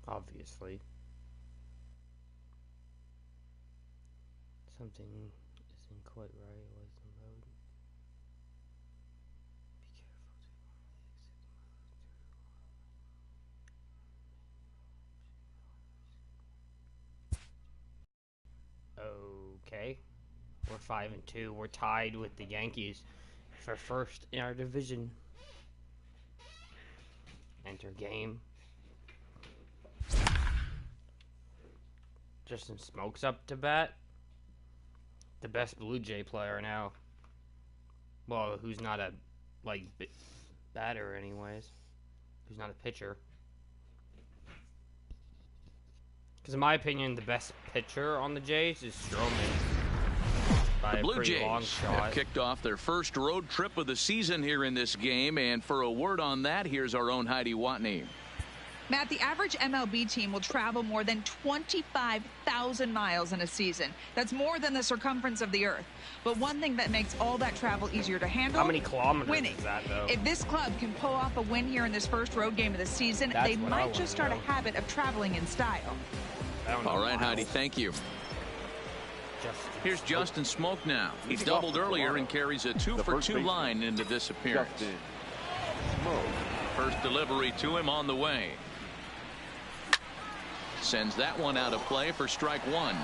Obviously. Something isn't quite right. What's the road? Be careful. Okay. We're 5-2. We're tied with the Yankees for first in our division. Enter game. Justin Smoke's up to bat. The best Blue Jay player now. Well, who's not a batter anyways. Who's not a pitcher. Because in my opinion, the best pitcher on the Jays is Stroman. By The a Blue pretty Jays long shot. have kicked off their first road trip of the season here in this game. And for a word on that, here's our own Heidi Watney. Matt, the average MLB team will travel more than 25,000 miles in a season. That's more than the circumference of the Earth. But one thing that makes all that travel easier to handle, How many kilometers winning. is that, though? If this club can pull off a win here in this first road game of the season, That's they what I might wanna just start know. a habit of traveling in style. All right, Heidi, thank you. Here's Justin Smoke now. He doubled earlier and carries a 2-for-2 line into this appearance. First delivery to him on the way. Sends that one out of play for strike one.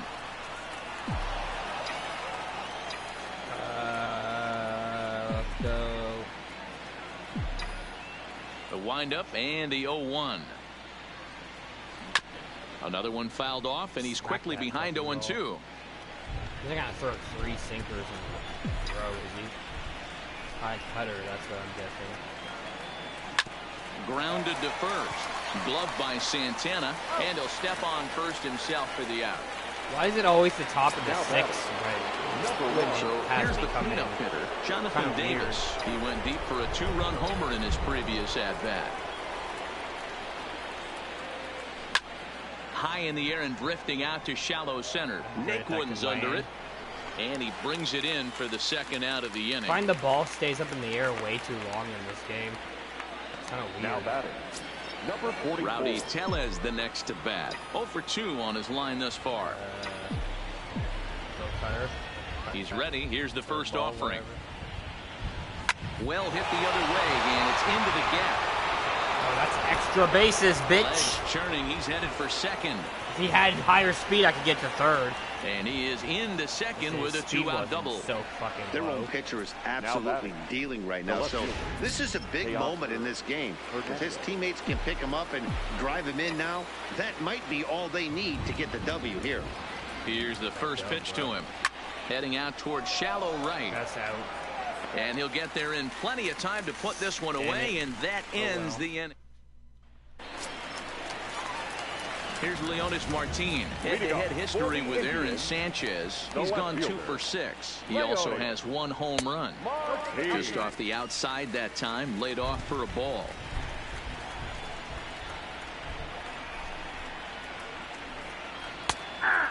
Let's go. The windup and the 0-1. Another one fouled off, and he's quickly behind 0-2. He's not gonna throw 3 sinkers in a row, is he? High cutter, that's what I'm guessing. Grounded to first. Gloved by Santana, and he'll step on first himself for the out. Why is it always the top of the 6? So here's the cleanup hitter, Jonathan Davis. He went deep for a 2-run homer in his previous at-bat. High in the air and drifting out to shallow center. Nick Wood's under it, and he brings it in for the second out of the inning. I find the ball stays up in the air way too long in this game. It's kind of weird. Now batting, number 44. Rowdy Tellez the next to bat. 0 for 2 on his line thus far. He's ready. Here's the first offering. Well hit the other way, and it's into the gap. Oh, that's extra bases, bitch. Legs churning. He's headed for second. If he had higher speed, I could get to third. And he is into second with a 2-out double. So fucking Their low. own pitcher is absolutely dealing right now. So this is a big moment in this game. If his teammates can pick him up and drive him in now, that might be all they need to get the W here. Here's the first pitch to him. Heading out towards shallow right. That's out. And he'll get there in plenty of time to put this one away, and that ends the inning. Here's Leonis Martin. Head-to-head history with Aaron Sanchez. He's gone 2 for 6. He also has 1 home run. Just off the outside that time, laid off for a ball.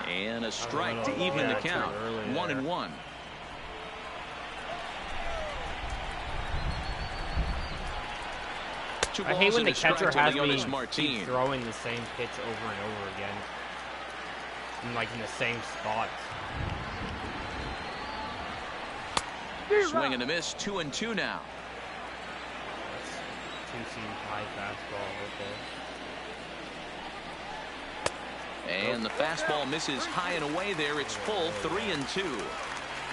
And a strike to even the count. 1-1. I hate when the catcher has me keep throwing the same pitch over and over again. And like in the same spots. Swing and a miss, 2-2 now. That's 2-seam high fastball right there. And the fastball misses high and away there. It's full, 3-2.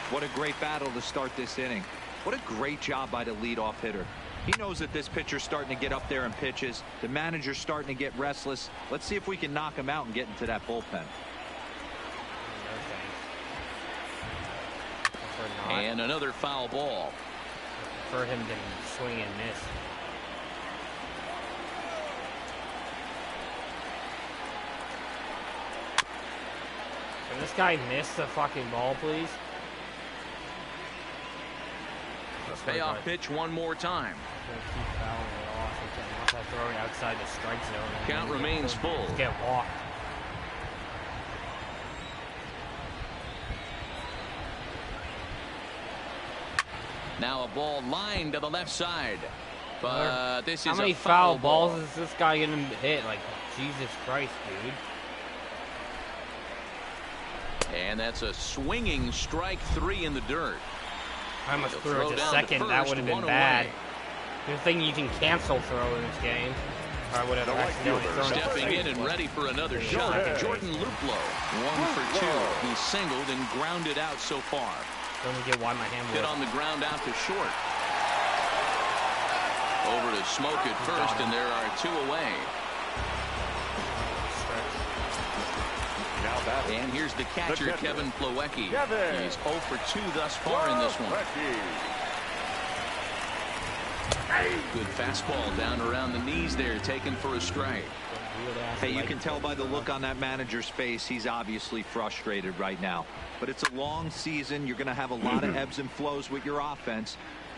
What a great battle to start this inning. What a great job by the leadoff hitter. He knows that this pitcher's starting to get up there in pitches. The manager's starting to get restless. Let's see if we can knock him out and get into that bullpen. And another foul ball. I prefer him to swing and miss. Can this guy miss the fucking ball, please? Payoff pitch one more time. Keep fouling it off. Once I throw it outside the strike zone. Count remains full. Get walked. Now a ball lined to the left side. But this How is many a foul ball. balls is this guy gonna hit? Like, Jesus Christ, dude. And that's a swinging strike 3 in the dirt. I almost He'll threw throw it to down to second. That first, would have been one bad. away. Good thing you can cancel throw in this game. Or I would have accidentally thrown it. Stepping in and ready for another shot. Jordan Luplow, 1 for 2. He's singled and grounded out so far. Don't get why my hand Hit was. on the ground out to short. Over to Smoke at first, and there are 2 away. And here's the catcher, Kevin Plawecki. He's 0 for 2 thus far in this one. Good fastball down around the knees there, taken for a strike. Hey, you can tell by the look on that manager's face, he's obviously frustrated right now. But it's a long season. You're going to have a lot of ebbs and flows with your offense.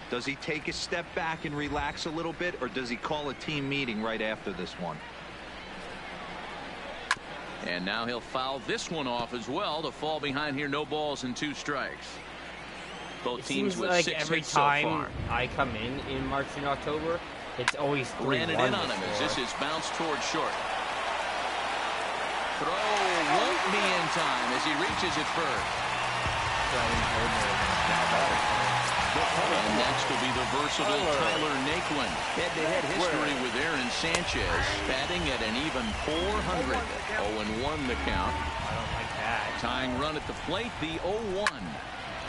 Does he take a step back and relax a little bit, or does he call a team meeting right after this one? And now he'll foul this one off as well to fall behind here. No balls and 2 strikes. Both It teams seems with like 6 every hits so time far. I come in March and October, it's always 3-1. Ran it in on him as this is bounced towards short. Throw won't be in time as he reaches it first. And next will be the versatile Tyler Naquin. Head-to-head history with Aaron Sanchez, batting at an even .400. 0-1 the count. I don't like that. Tying run at the plate, the 0-1.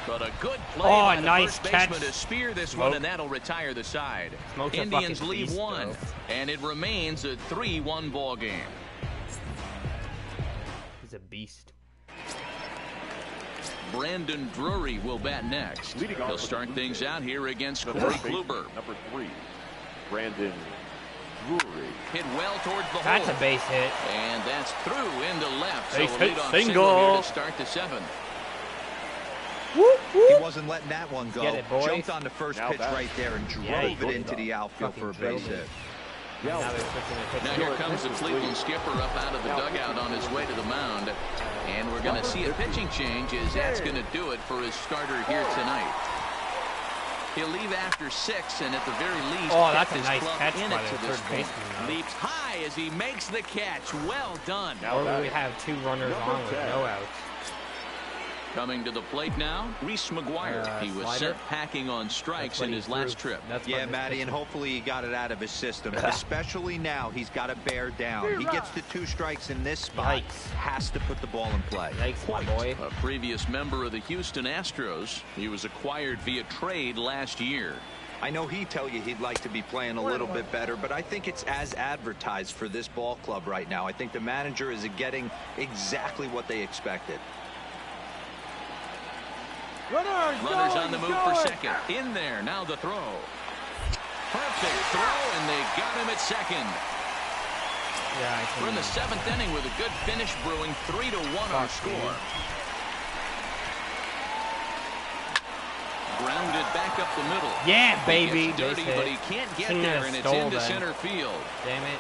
But a good play Oh, by the nice first catch. baseman to spear this Smoke. one, and that'll retire the side. Smoke's a Indians fucking leave beast, 1, though. and it remains a 3-1 ball game. He's a beast. Brandon Drury will bat next. He'll start things out here against Corey Kluber. Number 3, Brandon Drury. Hit well towards the That's hole. a base hit. And that's through into left. Base So a hit leadoff single. here to start the 7th. Whoop, He whoop. wasn't letting that one go. Get it, boys. Jumped on the first Now pitch back. right there and drove Yeah, he it did. into the outfield for a Fucking base drove it. hit. Now they're switching the pitch. Now here comes the Cleveland skipper up out of the dugout on his way to the mound. And we're going to see a pitching change as that's going to do it for his starter here tonight. He'll leave after 6, and at the very least, Oh, that's kept a his nice club catch in by it the to this third point. baseman, though. Leaps high as he makes the catch. Well done. Or we have 2 runners on with no outs. Coming to the plate now, Reese McGuire. He was slider. sent packing on strikes That's what in he his last threw. trip. That's Yeah, what Matty, and hopefully he got it out of his system. Especially now, he's got to bear down. He gets the 2 strikes in this spot. Yikes. Has to put the ball in play. Yikes, my boy. A previous member of the Houston Astros. He was acquired via trade last year. I know he'd tell you he'd like to be playing a little bit better, but I think it's as advertised for this ball club right now. I think the manager is getting exactly what they expected. Runners on the move for second. In there. Now the throw. Perfect throw, and they got him at second. Yeah, We're in the 7th inning with a good finish brewing. 3-1 our score. Grounded back up the middle. Yeah, He baby. gets dirty, Base hit. but he can't get Shouldn't there, have and it's stole into then. center field. Damn it.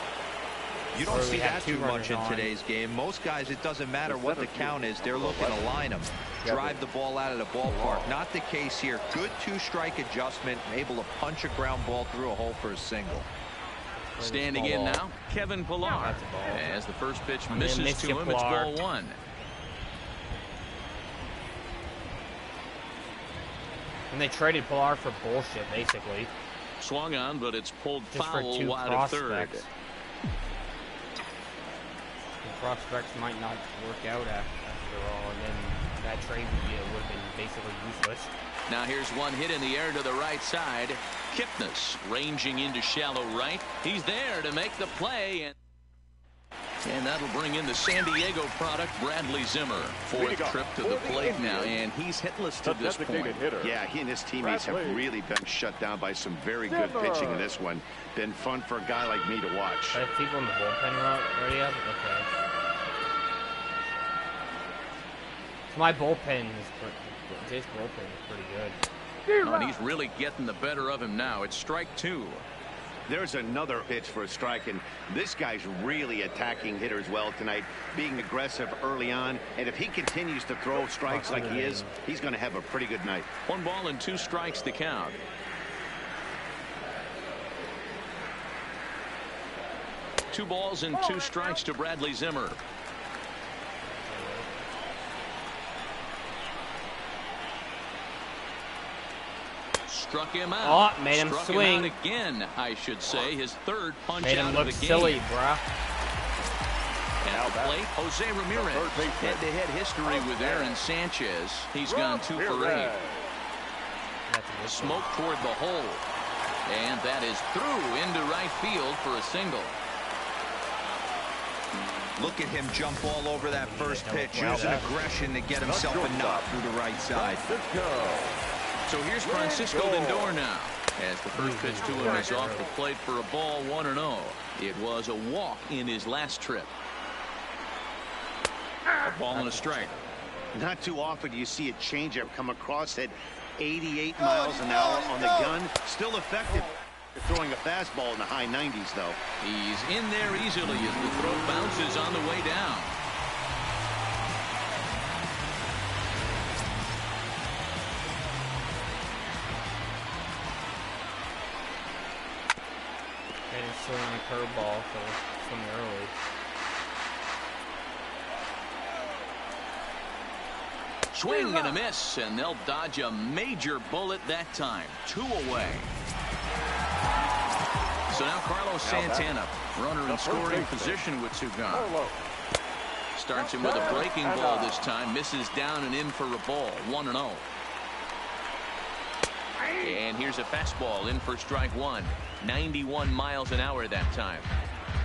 You Or don't we see have that 2 too much runners in on. today's game. Most guys, it doesn't matter what the count is. They're looking to line them, drive the ball out of the ballpark. Not the case here. Good 2-strike adjustment, able to punch a ground ball through a hole for a single. Standing in now, Kevin Pillar. That's a ball. As the first pitch I'm gonna misses miss to you, him, it's Pilar. ball 1. And they traded Pilar for bullshit, basically. Swung on, but it's pulled Just for foul 2 wide of third. prospects. The prospects might not work out after all, and then that trade would have been basically useless. Now here's one hit in the air to the right side. Kipnis ranging into shallow right. He's there to make the play, and that'll bring in the San Diego product, Bradley Zimmer. 4th trip to the plate now, and he's hitless to this point. Yeah, he and his teammates have really been shut down by some very good pitching in this one. Been fun for a guy like me to watch. I have people in the bullpen already up? Okay. So my bullpen is Jay's bullpen is pretty good. Oh, and he's really getting the better of him now. It's strike 2. There's another pitch for a strike, and this guy's really attacking hitters well tonight, being aggressive early on, and if he continues to throw strikes like he is, he's going to have a pretty good night. 1 ball and 2 strikes to count. 2 balls and 2 strikes to Bradley Zimmer. Struck him out. Oh, made him Struck swing. him out again, I should say. His 3rd punch Made out him of look the game. silly, bruh. At the plate, Jose Ramirez. Head-to-head history with Aaron Sanchez. He's gone 2 for 8. Smoke toward the hole. And that is through into right field for a single. Look at him jump all over that first pitch, using aggression to get himself a knock through the right side. So here's Francisco Lindor now, as the first pitch to him is off the plate for a ball, 1-0. It was a walk in his last trip. A ball and a strike. Not too often do you see a changeup come across at 88 miles an hour on the gun. Still effective. Throwing a fastball in the high 90s, though. He's in there easily as the throw bounces on the way down. And it's still on a curveball, so swing early. Swing and a miss, and they'll dodge a major bullet that time. 2 away. So now Carlos Santana, runner in scoring position with 2 gone. Starts him with a breaking ball this time, misses down and in for a ball, 1-0. And here's a fastball in for strike 1. 91 miles an hour that time.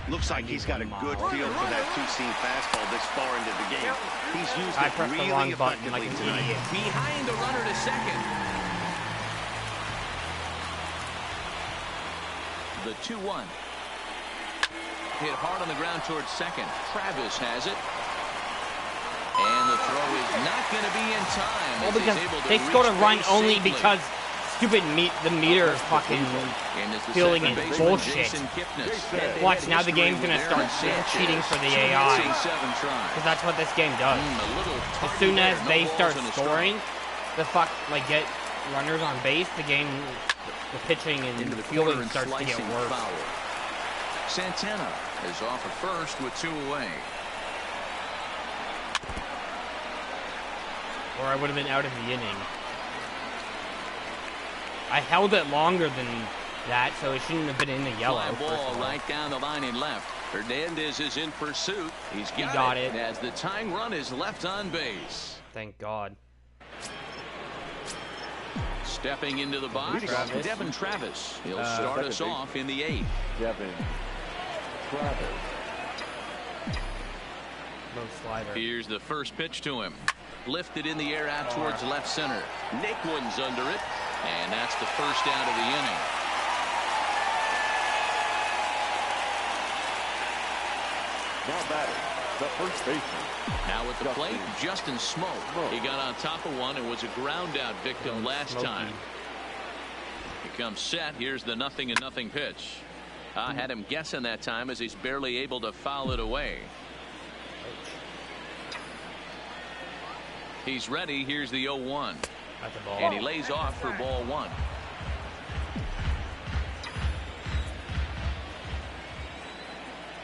Looks like he's got a good feel for that 2-seam fastball this far into the game. He's used I it pressed the really wrong button effectively like an tonight. idiot. Behind the runner to second. The 2-1. Hit hard on the ground towards second. Travis has it. And the throw is not going to be in time. Well, because they scored a run only because stupid the meter fucking feeling is bullshit. Watch, now the game's going to start cheating for the AI. Because that's what this game does. As soon as they start scoring, get runners on base, the game, the pitching and the fielding starts to get worse. Santana is off at first with 2 away. Or I would have been out of the inning. I held it longer than that, so it shouldn't have been in the yellow. Fly ball right down the line and left. Hernandez is in pursuit. He got it as the tying run is left on base. Thank God. Stepping into the box, Devin Travis. He'll start us off in the 8th. Devin Travis. No slider. Here's the first pitch to him. Lifted in the air out towards left center. Naquin's under it. And that's the first out of the inning. Now batting, the first baseman. Now at the plate, Justin Smoke. He got on top of one and was a ground out victim last time. He comes set. Here's the 0-0 pitch. I had him guessing that time as he's barely able to foul it away. He's ready. Here's the 0-1. And he lays off for ball 1.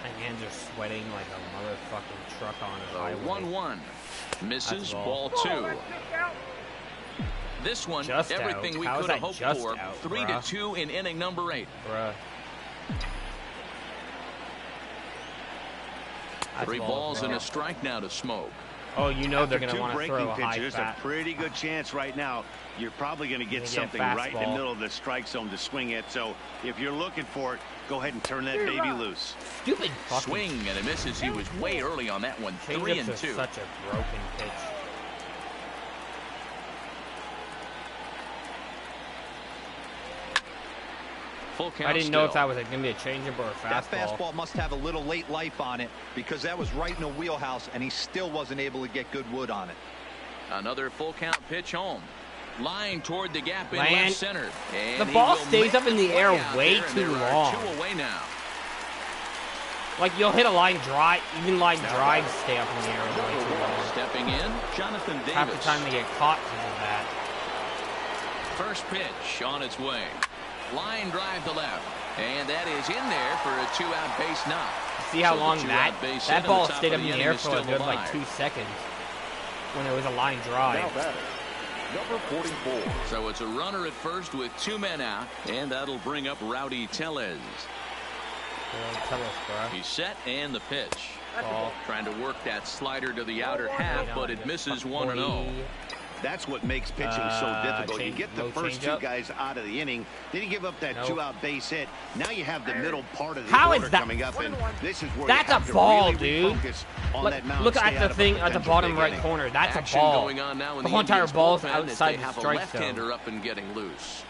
My hands are sweating like a motherfucking truck on a highway. 1-1. Misses ball 2. This one, Just everything out. we How could is have that hoped just for. out, 3-2 in inning number 8. Bruh. 3 balls and a strike now to Smoke. Oh, you know they're After going to 2 want to breaking throw a high pitches, fat. a pretty good chance right now. You're probably going to get something right in the middle of the strike zone to swing at. So if you're looking for it, go ahead and turn that baby loose. Stupid fucking Swing and a misses. He was way early on that one. 3-2. Such a broken pitch. Full count. I didn't know if that was going to be a changeup or a fastball. That fastball must have a little late life on it because that was right in the wheelhouse and he still wasn't able to get good wood on it. Another full count pitch home. Line toward the gap in left center. And the ball stays up in the air way too long. 2 away now. Like you'll hit a line drive, even line drives stay up in the air way too long. Stepping in, Jonathan Davis. Half the time they get caught because of that. First pitch on its way. Line drive to left. And that is in there for a 2-out base knock. See how So long the that 2-out base hit that in the ball top stayed of up the in the inning air is for a still good like alive. 2 seconds when it was a line drive. Now batter, number 44. So it's a runner at first with 2 men out, and that'll bring up Rowdy Tellez. Tell us, bro. He's set, and the pitch. Ball. Trying to work that slider to the outer half, but it misses 1-0. That's what makes pitching so difficult. You get the low first changeup. 2 guys out of the inning, then you give up that Nope. 2-out base hit. Now you have the middle part of the How is order that- coming up, and this is where That's you have a to ball, really dude. refocus on Look, that mound. look Stay at out the of a thing at the potential bottom big right inning. corner. That's Action a ball. going on now in The whole entire Indians ball's bullpen as outside they the have a strike zone. left-hander up and getting loose.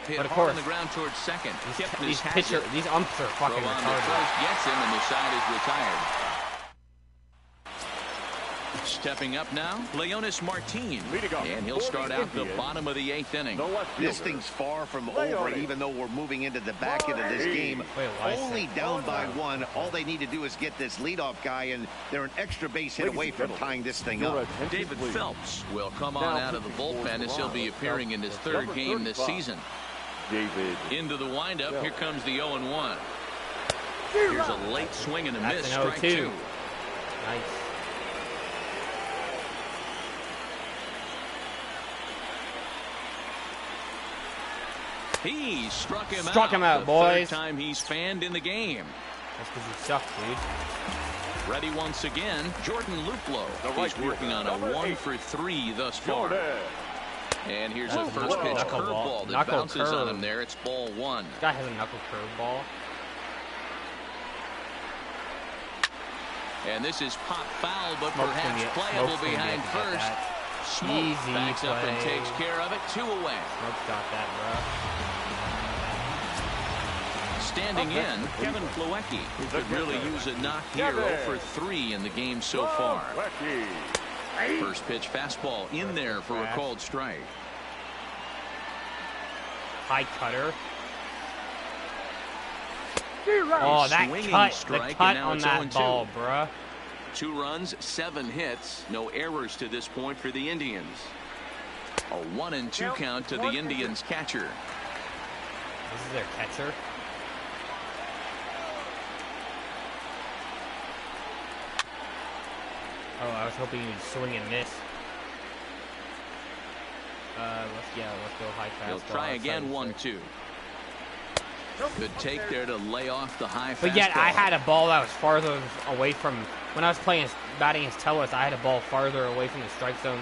Hit But of hard on course, the ground towards second. These has pitcher, it. these umps are Throw fucking on to retarded. first gets him, and the side is retired. Stepping up now, Leonis Martin, Leading off and he'll for start the out the Indians, bottom of the 8th inning. The left This fielder. thing's far from Leonis. over, even though we're moving into the back end of this game. Wait, why is Only that? down by 1. All they need to do is get this leadoff guy, and they're an extra base hit Ladies away and from gentlemen, tying this thing your up. attention, David please. Phelps will come on Now out of the pitching for bullpen as he'll be Toronto. appearing in his third Number game this 35. season. David. Into the windup, Phelps. here comes the 0-1. Here's a late swing and a That's miss, an strike 0-2. 2. Nice. He struck him out. Struck him out, the boys. Third time he's fanned in the game. That's because you suck, dude. Ready once again, Jordan Luplow. The right He's working on a fielder, number 1 8. for 3 thus far. Jordan. And here's That's a first pitch knuckle ball. curveball that Knuckle bounces on curve. him there. It's ball 1. This guy has a knuckle curveball. And this is pop foul, but Smoke's perhaps gonna get- playable Smoke's gonna behind get first. that. Smoke Easy backs up and play. takes care of it. 2 away. Smoke's got that, bro. Standing in, Kevin Plawecki, who could really use a knock here. 0 for 3 in the game so far. Lecky. First pitch fastball in there for a called strike. High cutter. Oh, that Swinging cut. The strike, cut and now on it's that 0-2. ball, bruh. 2 runs, 7 hits, no errors to this point for the Indians. A 1-2 count to the Indians catcher. This is their catcher. Oh, I was hoping you'd swing and miss. Let's go high fastball. He'll try again, outside 1-2. Good take there to lay off the high fastball. But yet I had a ball that was farther away from, when I was batting as Tellus, I had a ball farther away from the strike zone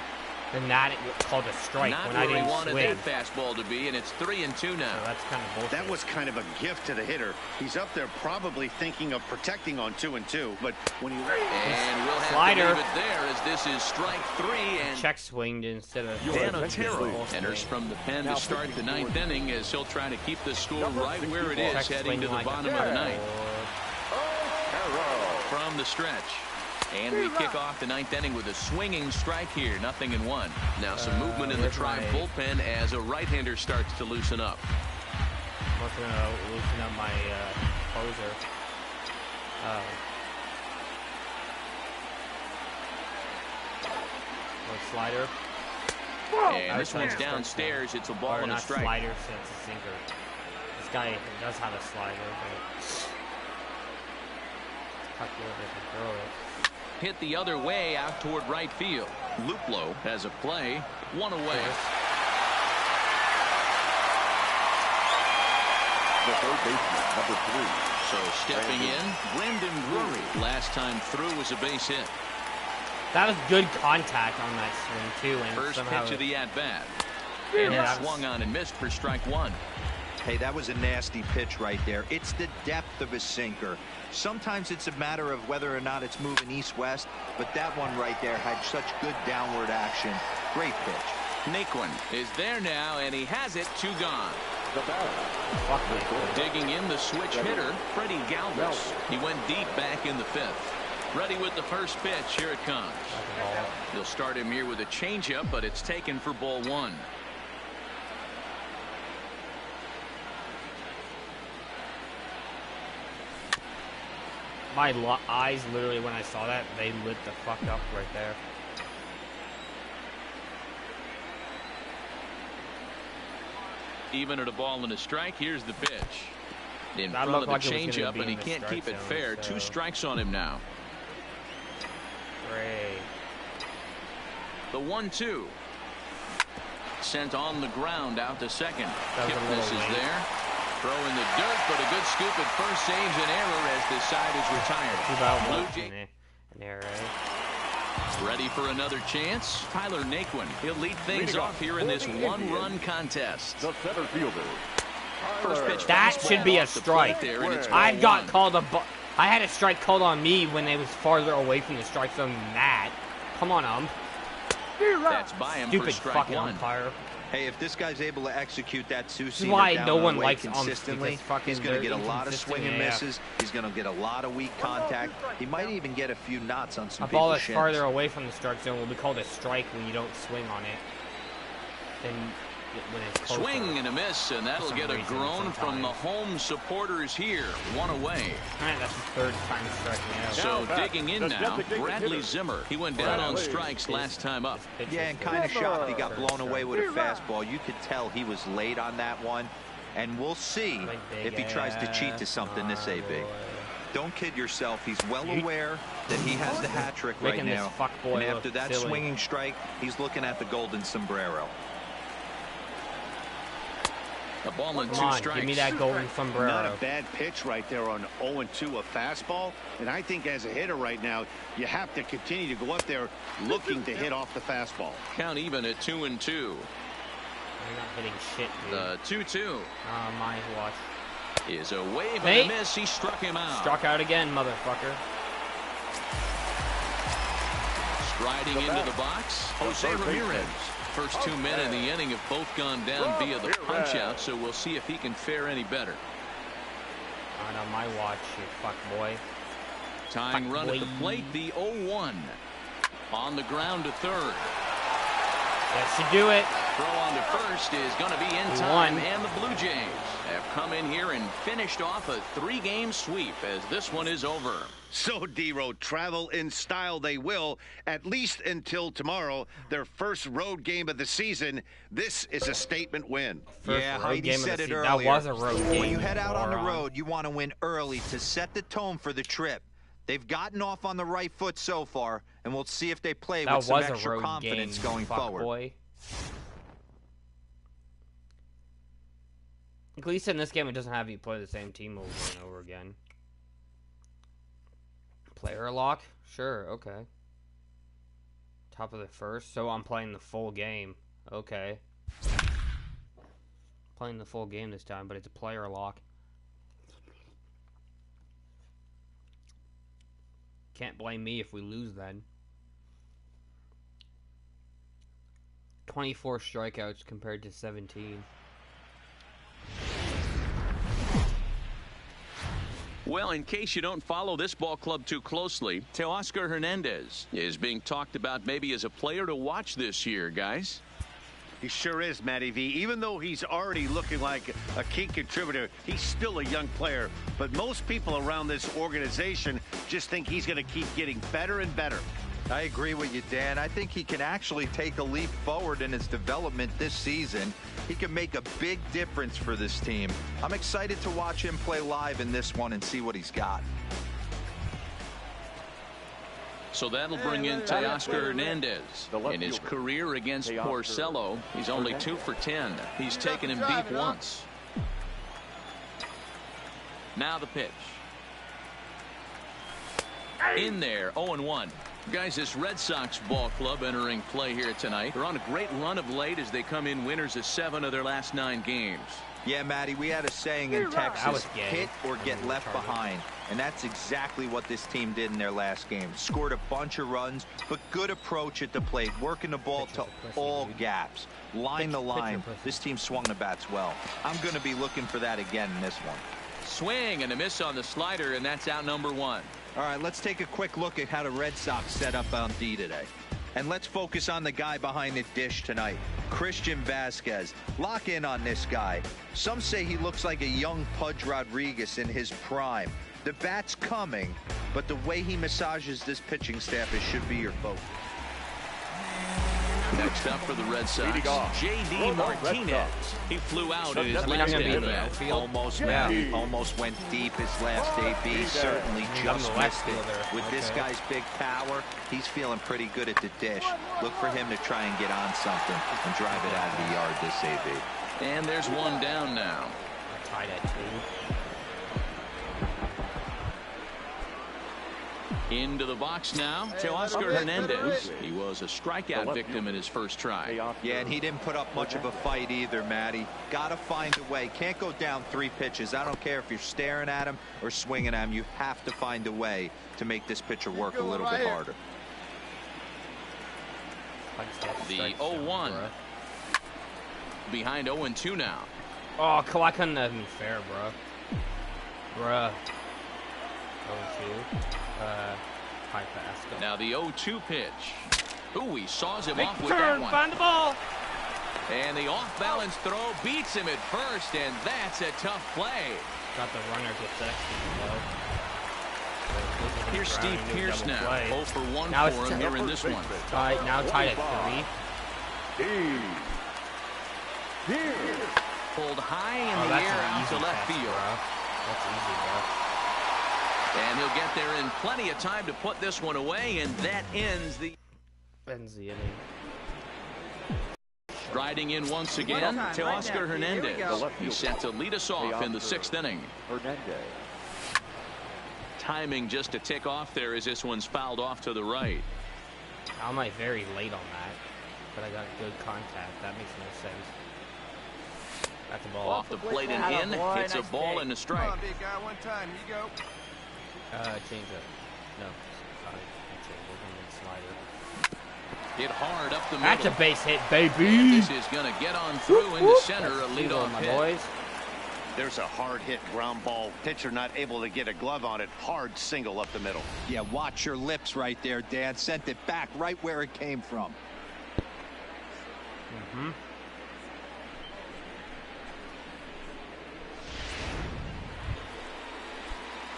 than that. It was called a strike Not when where I he didn't wanted swing. that fastball to be, and it's 3-2 now. So that's kind of bullshit. That was kind of a gift to the hitter. He's up there probably thinking of protecting on 2-2, but when you... And we'll have Slider. to leave it there as this is strike 3, and check swinged instead of Dan attention, Otero please. enters from the pen Now to start the 9th inning as he'll try to keep the score Number right where it 64. is check heading to swing the like bottom a of the 9th. Arrow. From the stretch. And we kick off the 9th inning with a swinging strike here, 0-1. Now some movement in the where's Tribe my- bullpen as a right-hander starts to loosen up. I'm also going to loosen up my closer. Slider. And this one's downstairs. It's a ball Or and a not strike. slider, so it's a sinker. This guy does have a slider, but tuck it over to throw it. Hit the other way out toward right field. Luplow has a play. 1 away. The third baseman, number 3. So stepping in, Brendan Drury. Last time through was a base hit. That was good contact on that swing too, and First somehow pitch of the at-bat. Yeah, And that it was- swung on and missed for strike 1. Hey, that was a nasty pitch right there. It's the depth of a sinker. Sometimes it's a matter of whether or not it's moving east-west, but that one right there had such good downward action. Great pitch. Naquin is there now, and he has it. 2 gone. The batter. fuck me. Digging in the switch hitter, Freddie Galvis. He went deep back in the 5th. Ready with the first pitch. Here it comes. They'll start him here with a changeup, but it's taken for ball 1. My eyes literally, when I saw that, they lit the fuck up right there. Even at a ball and a strike, here's the pitch. In That front of looked the like it was gonna changeup, be and he in the can't strike keep it zone, fair. so. 2 strikes on him now. Great. The 1-2. Sent on the ground out to second. Kipnis is there. Throw in the dirt, but a good scoop at first saves an error as this side is retired. Blue Jay An error. ready for another chance. Tyler Naquin. He'll lead things off here in this 1-run contest. The center fielder. First pitch That fastball should be a off the strike. plate there, and it's I got 1-1. called I had a strike called on me when it was farther away from the strike zone than that. Come on, That's by him for Stupid strike fucking 1. umpire. Hey, if this guy's able to execute that This is two-seamer why down no and one away likes umps, consistently, because fucking he's going to they're get a lot of swing and inconsistent, misses. He's going to get a lot of weak contact. He might even get a few knots on some A ball people's that's shins. farther away from the strike zone will be called a strike when you don't swing on it. Then when it's closer. Swing and a miss, and that'll some get a reason groan from the sometimes. home supporters here. 1 away. Alright, that's the third time striking me out. So back, digging in the now, designated Bradley hitter. Zimmer. He went down on Bradley. strikes last time up. Yeah, and kind of shocked he got blown away with a fastball. You could tell he was late on that one. And we'll see if he tries to cheat to something this AB. Don't kid yourself. He's well aware that he has the hat trick right Making this now. fuckboy And after look that silly. swinging strike, he's looking at the golden sombrero. A ball and 2 Come on, strikes. give me that golden sombrero. Not a bad pitch right there on 0-2, a fastball. And I think as a hitter right now, you have to continue to go up there looking to hit off the fastball. Count even at 2-2. You're not hitting shit, dude. The 2-2 My watch. is a wave Hey. and a miss. He struck him out. Struck out again, motherfucker. Striding into the box, Jose Ramirez. First 2 men in the inning have both gone down via the punch out, so we'll see if he can fare any better. Not on my watch, you fuck boy. Tying Fuck run boy. at the plate, the 0-1. On the ground to third. That should do it. Throw on to first is going to be in He time, won. and the Blue Jays have come in here and finished off a 3-game sweep as this one is over. So, D-Row, travel in style they will, at least until tomorrow, their first road game of the season. This is a statement win. First Yeah, road Heidi game of said the it season. earlier. That was a road game. When you head out on the moron. road, you want to win early to set the tone for the trip. They've gotten off on the right foot so far, and we'll see if they play That with some was a extra road confidence game, going fuck forward. boy. At least in this game, it doesn't have you play the same team over and over again. Player lock? Sure, okay. Top of the first, so I'm playing the full game. Okay. Playing the full game this time, but it's a player lock. Can't blame me if we lose then. 24 strikeouts compared to 17. Well, in case you don't follow this ball club too closely, Teoscar Hernandez is being talked about maybe as a player to watch this year, guys. He sure is, Matty V. Even though he's already looking like a key contributor, he's still a young player. But most people around this organization just think he's going to keep getting better and better. I agree with you, Dan. I think he can actually take a leap forward in his development this season. He can make a big difference for this team. I'm excited to watch him play live in this one and see what he's got. So that'll bring in Teoscar Hernandez. In his career against Porcello, he's only 2 for 10. He's taken him deep once. Now the pitch. In there, 0-1. Guys, this Red Sox ball club entering play here tonight. They're on a great run of late as they come in winners of 7 of their last 9 games. Yeah, Matty, we had a saying in Texas, gay. hit or get left behind. And that's exactly what this team did in their last game. Scored a bunch of runs, but good approach at the plate, working the ball to all gaps. Line the line. This team swung the bats well. I'm going to be looking for that again in this one. Swing and a miss on the slider, and that's out number 1. All right, let's take a quick look at how the Red Sox set up on D today. And let's focus on the guy behind the dish tonight, Christian Vasquez. Lock in on this guy. Some say he looks like a young Pudge Rodriguez in his prime. The bat's coming, but the way he massages this pitching staff, it should be your focus. Next up for the Red Sox, J.D. Martinez. He flew out in his last at-bat. Almost went deep his last AB. Certainly just missed it. With this guy's big power, he's feeling pretty good at the dish. Look for him to try and get on something and drive it out of the yard this AB. And there's one down now. Tied at 2. Into the box now to Oscar Hernandez. He was a strikeout victim in his first try. Yeah, and he didn't put up much of a fight either, Matty. Got to find a way. Can't go down 3 pitches. I don't care if you're staring at him or swinging at him. You have to find a way to make this pitcher work a little bit harder. The 0-1. Behind 0-2 now. Oh, Kawhi couldn't have been fair, bruh. 0-2. High pass. Go. Now the 0-2 pitch. Ooh, he saws him Big off with turn, that one. find the ball. And the off-balance throw beats him at first, and that's a tough play. Got the runner to second. Here's Steve Pearce now. 0 for 1 now for him here in this one. Now tied at 3. Pulled high in the air out to left field. That's easy, bro. And he'll get there in plenty of time to put this one away, and that ends the inning. Striding in once again to Oscar Hernandez. He's set to lead us off in the 6th inning. Timing just to tick off there as this one's fouled off to the right. How am I very late on that? But I got good contact. That makes no sense. That's a ball. Off the plate and in. It's a ball and a strike. Come on, big guy, one time. Here you go. Change up. No. Sorry. Slider. Hit hard up the middle. That's a base hit, baby. And this is going to get on through into center. A leadoff hit. Boys. There's a hard hit ground ball. Pitcher not able to get a glove on it. Hard single up the middle. Yeah, watch your lips right there, Dan. Sent it back right where it came from.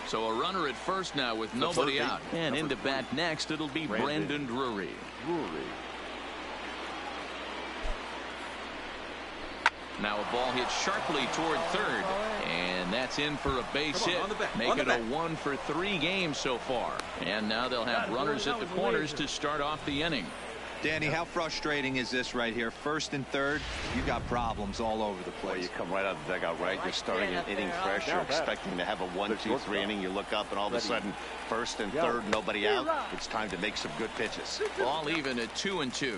So a runner at first now with nobody out. And into bat next, it'll be Brandon Drury. Now a ball hit sharply toward third. And that's in for a base hit. Make it a 1 for 3 game so far. And now they'll have runners at the corners to start off the inning. Danny, how frustrating is this right here? 1st and 3rd, you got problems all over the place. Well, you come right out of the dugout, right? You're starting an inning fresh. You're expecting to have a 1-2-3 inning. You look up, and all of a sudden, 1st and 3rd, nobody out. It's time to make some good pitches. Ball even at 2-2. See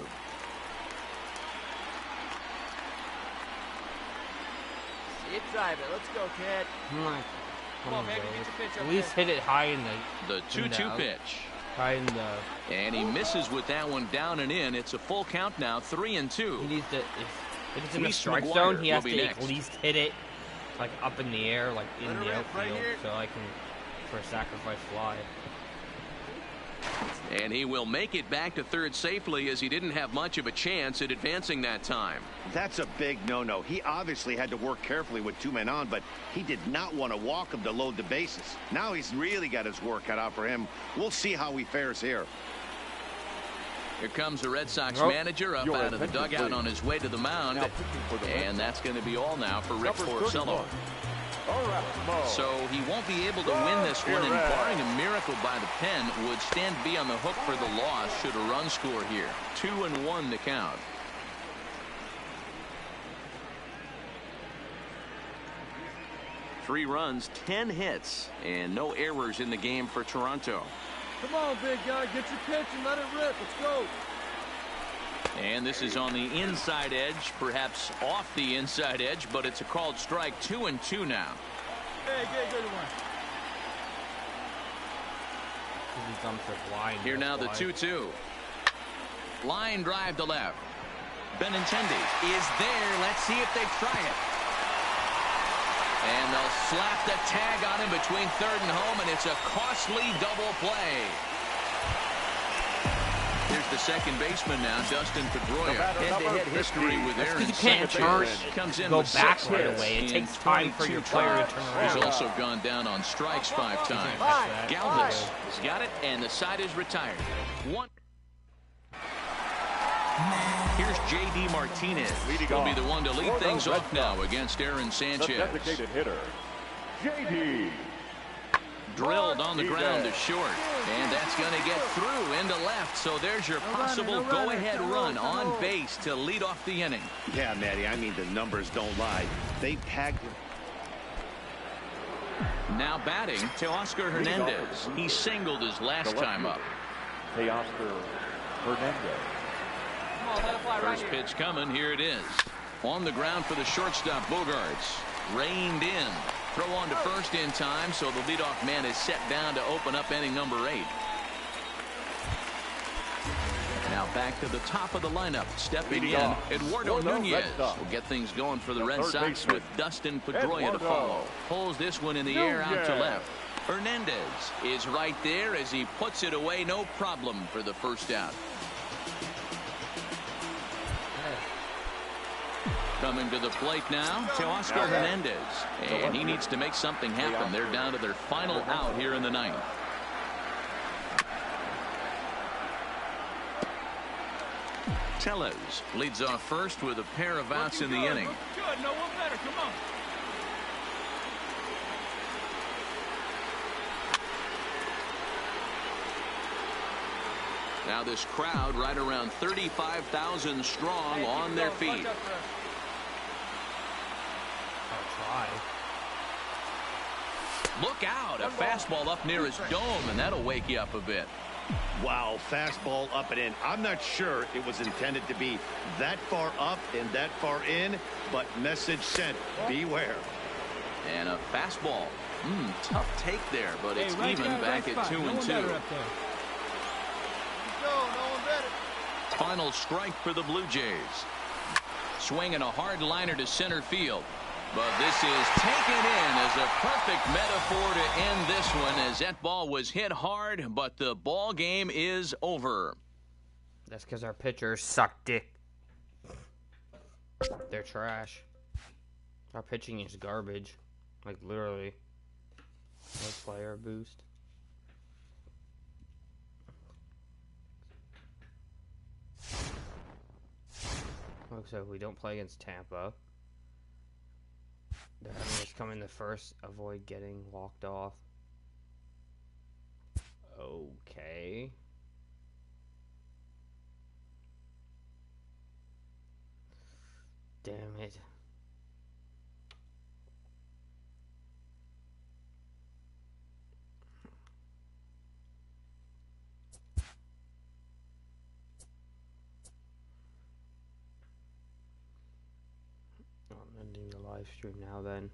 it, drive it. Let's go, kid. Come on, baby, get the pitch. At least hit it high in the 2-2 pitch. High in the. And he misses with that one down and in. It's a full count now, 3-2. He needs to. If it's in the strike zone, he has to at least hit it like up in the air, like in the outfield, so I can for a sacrifice fly. And he will make it back to third safely, as he didn't have much of a chance at advancing that time. That's a big no-no. He obviously had to work carefully with 2 men on, but he did not want to walk him to load the bases. Now he's really got his work cut out for him. We'll see how he fares here. Here comes the Red Sox manager up out of the dugout on his way to the mound. And that's going to be all now for Rick Porcello. So he won't be able to win this one, and barring a miracle by the pen, would stand to be on the hook for the loss should a run score here. 2-1 to count. Three runs, 10 hits, and no errors in the game for Toronto. Come on, big guy, get your pitch and let it rip. Let's go. And this is on the inside edge, perhaps off the inside edge, but it's a called strike. 2-2 now. Hey, good one. Here now the 2-2. Line drive to left. Benintendi is there. Let's see if they try it. And they'll slap the tag on him between third and home, and it's a costly double play. Here's the second baseman now, Dustin Pedroia. Head-to-head history with Aaron Sanchez. Comes in with 6 right hits away. It in takes time for your player to turn around. He's also gone down on strikes 5 times. Galvis has got it, and the side is retired. 1. J.D. Martinez will be the one to lead things off now against Aaron Sanchez. The designated hitter, J.D. Drilled on the ground to short, and that's going to get through into left. So there's your possible go-ahead run on base to lead off the inning. Yeah, Matty, I mean, the numbers don't lie. They tagged him. Now batting, Teoscar Hernandez. He singled his last time up. Teoscar Hernandez. First pitch coming. Here it is. On the ground for the shortstop, Bogarts. Reined in. Throw on to first in time, so the leadoff man is set down to open up inning number 8. Now back to the top of the lineup. Stepping in, Eduardo Nunez will get things going for the Red Sox with Dustin Pedroia to follow. Pulls this one in the air out to left. Hernandez is right there as he puts it away. No problem for the first out. Coming to the plate now, Teoscar Hernandez. And he needs to make something happen. They're down to their final out here in the 9th. Tellez leads off first with a pair of outs in the inning. Good, no one better. Come on. Now this crowd right around 35,000 strong on their feet. Look out, a fastball up near his dome, and that'll wake you up a bit. Wow, fastball up and in. I'm not sure it was intended to be that far up and that far in, but message sent. Beware. And a fastball. Tough take there, but it's even back at 2-2. Final strike for the Blue Jays. Swinging a hard liner to center field. But this is taken in as a perfect metaphor to end this one, as that ball was hit hard, but the ball game is over. That's because our pitchers suck dick. They're trash. Our pitching is garbage. Like, literally. No player boost. Looks like we don't play against Tampa. They're having us come in the first, avoid getting walked off. Okay. Damn it. I'm ending the live stream now then.